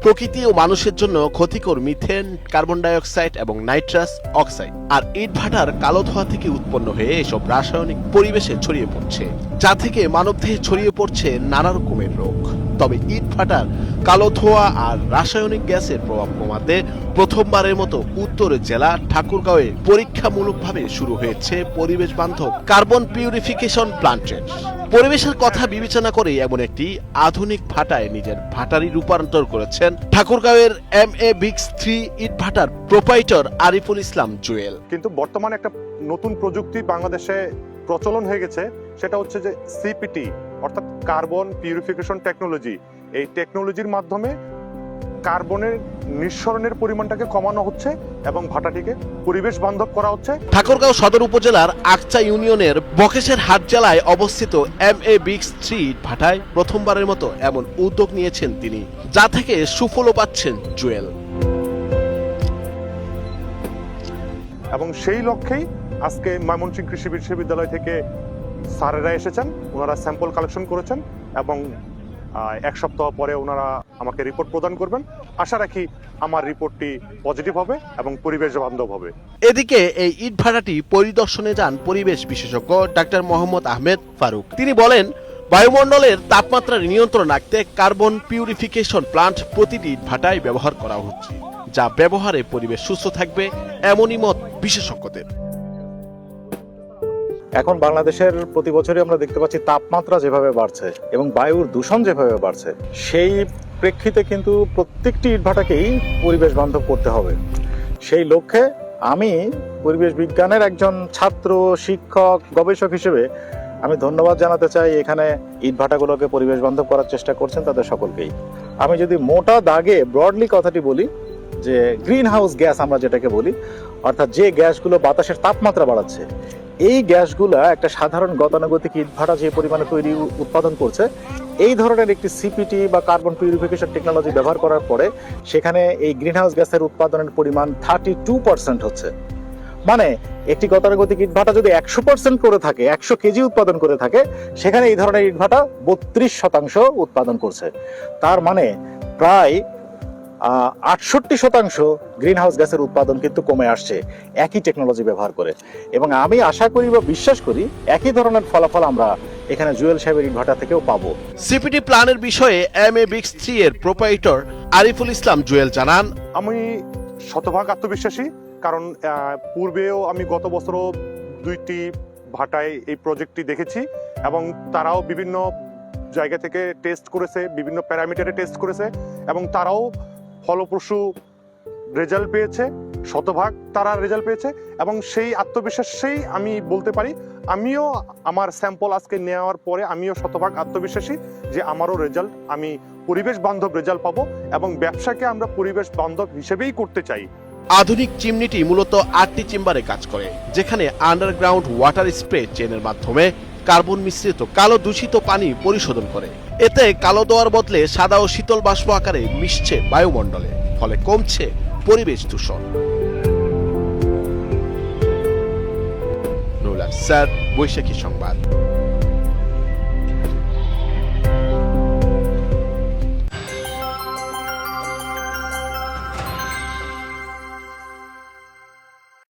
প্রকৃতি ও মানুষের জন্য ক্ষতিকর মিথেন, কার্বন ডাই অক্সাইড এবং নাইট্রাস অক্সাইড আর ইটভাটার কালো ধোঁয়া থেকে উৎপন্ন হয়ে এসব রাসায়নিক পরিবেশে ছড়িয়ে পড়ছে, যা থেকে মানবদেহে ছড়িয়ে পড়ছে নানা রকমের রোগ। তবে ইটভাটার কালো ধোঁয়া আর রাসায়নিক গ্যাসের প্রভাব কমাতে প্রথমবারের মতো উত্তরের জেলা ঠাকুরগাঁওয়ে পরীক্ষামূলকভাবে শুরু হয়েছে পরিবেশ বান্ধব কার্বন পিউরিফিকেশন প্ল্যান্টের। পরিবেশের কথা বিবেচনা করে এমন একটি আধুনিক ভাটায় নিজের ভাটারি রূপান্তর করেছেন ঠাকুরগাঁওয়ের MA-BIX3 ইটভাটার প্রোপাইটর আরিফুল ইসলাম জুয়েল। কিন্তু বর্তমানে একটা নতুন প্রযুক্তি বাংলাদেশে প্রচলন হয়ে গেছে, সেটা হচ্ছে যে সিপিটি অর্থাৎ কার্বন পিউরিফিকেশন টেকনোলজি। এই টেকনোলজির মাধ্যমে কার্বনের নিঃসরণের পরিমাণটাকে কমানো হচ্ছে এবং ভাটাটিকে পরিবেশ বান্ধব করা হচ্ছে। ঠাকুরগাঁও সদর উপজেলার আকচা ইউনিয়নের বকেশের হাট জেলায় অবস্থিত MA-BIX3 ভাটায় প্রথমবারের মতো এমন উদ্যোগ নিয়েছেন তিনি, যা থেকে সুফলও পাচ্ছেন জুয়েল। এবং সেই লক্ষ্যেই আজকে ময়মনসিংহ কৃষি বিশ্ববিদ্যালয় থেকে স্যারেরা এসেছেন, ওনারা স্যাম্পল কালেকশন করেছেন এবং এক সপ্তাহ পরে ওনারা আমাকে রিপোর্ট প্রদান করবেন। আশা রাখি আমার রিপোর্টটি পজিটিভ হবে এবং পরিবেশ বান্ধব হবে। এদিকে এই ইটভাটাটি পরিদর্শনে যান পরিবেশ বিশেষজ্ঞ ডাক্তার মোহাম্মদ আহমেদ ফারুক। তিনি বলেন, বায়ুমণ্ডলের তাপমাত্রা নিয়ন্ত্রণ রাখতে কার্বন পিউরিফিকেশন প্লান্ট প্রতিটি ইটভাটায় ব্যবহার করা হচ্ছে, যা ব্যবহারে পরিবেশ সুস্থ থাকবে এমনই মত বিশেষজ্ঞদের। এখন বাংলাদেশের প্রতি বছরই আমরা দেখতে পাচ্ছি তাপমাত্রা যেভাবে বাড়ছে এবং বায়ুর দূষণ যেভাবে বাড়ছে, সেই প্রেক্ষিতে কিন্তু প্রত্যেকটি ইটভাটাকেই পরিবেশ বান্ধব করতে হবে। সেই লক্ষ্যে আমি পরিবেশ বিজ্ঞানের একজন ছাত্র, শিক্ষক, গবেষক হিসেবে আমি ধন্যবাদ জানাতে চাই এখানে ইটভাটাগুলোকে পরিবেশ বান্ধব করার চেষ্টা করছেন তাদের সকলকেই। আমি যদি মোটা দাগে ব্রডলি কথাটি বলি, যে গ্রিন হাউস গ্যাস আমরা যেটাকে বলি, অর্থাৎ যে গ্যাসগুলো বাতাসের তাপমাত্রা বাড়াচ্ছে, এই গ্যাসগুলো একটা সাধারণ গতানুগতিক ইটভাটা যে পরিমাণে উৎপাদন করছে, এই ধরনের একটি সিপিটি বা কার্বন পিউরিফিকেশন টেকনোলজি ব্যবহার করার পরে সেখানে এই গ্রিন হাউস গ্যাসের উৎপাদনের পরিমাণ 32% হচ্ছে। মানে একটি গতানুগতিক ইটভাটা যদি 100% করে থাকে, 100 কেজি উৎপাদন করে থাকে, সেখানে এই ধরনের ইটভাটা 32% উৎপাদন করছে। তার মানে প্রায় 68% গ্রিন হাউস গ্যাসের উৎপাদন কিন্তু কমে আসছে একই টেকনোলজি ব্যবহার করে। এবং আমি আশা করি বা বিশ্বাস করি একই ধরনের ফলাফল আমরা এখানে জুয়েল সাহেবের ইটভাটা থেকেও পাবো। সিপিটি প্ল্যানের বিষয়ে MA-BIX3 এর প্রোপাইটর আরিফুল ইসলাম জুয়েল জানান, আমি শতভাগ আত্মবিশ্বাসী, কারণ পূর্বেও আমি গত বছরও 2টি ভাটায় এই প্রজেক্টটি দেখেছি এবং তারাও বিভিন্ন জায়গা থেকে টেস্ট করেছে, বিভিন্ন প্যারামিটারে টেস্ট করেছে এবং তারাও ফলপ্রসূ রেজাল্ট পেয়েছে, শতভাগ তারা রেজাল্ট পেয়েছে। এবং সেই আত্মবিশ্বাসেই আমি বলতে পারি, আমিও আমার স্যাম্পল আজকে নেওয়ার পরে আমিও শতভাগ আত্মবিশ্বাসী যে আমারও রেজাল্ট, আমি পরিবেশ বান্ধব রেজাল্ট পাবো এবং ব্যবসাকে আমরা পরিবেশ বান্ধব হিসেবেই করতে চাই। আধুনিক চিমনিটি মূলত 8টি চেম্বারে কাজ করে, যেখানে আন্ডারগ্রাউন্ড ওয়াটার স্প্রে চেনের মাধ্যমে কার্বন মিশ্রিত কালো দূষিত পানি পরিশোধন করে। এতে কালো দোয়ার বদলে সাদা ও শীতল বাষ্প আকারে মিশছে বায়ুমণ্ডলে, ফলে কমছে পরিবেশ দূষণ। নুরুল আফসার, বৈশাখী সংবাদ।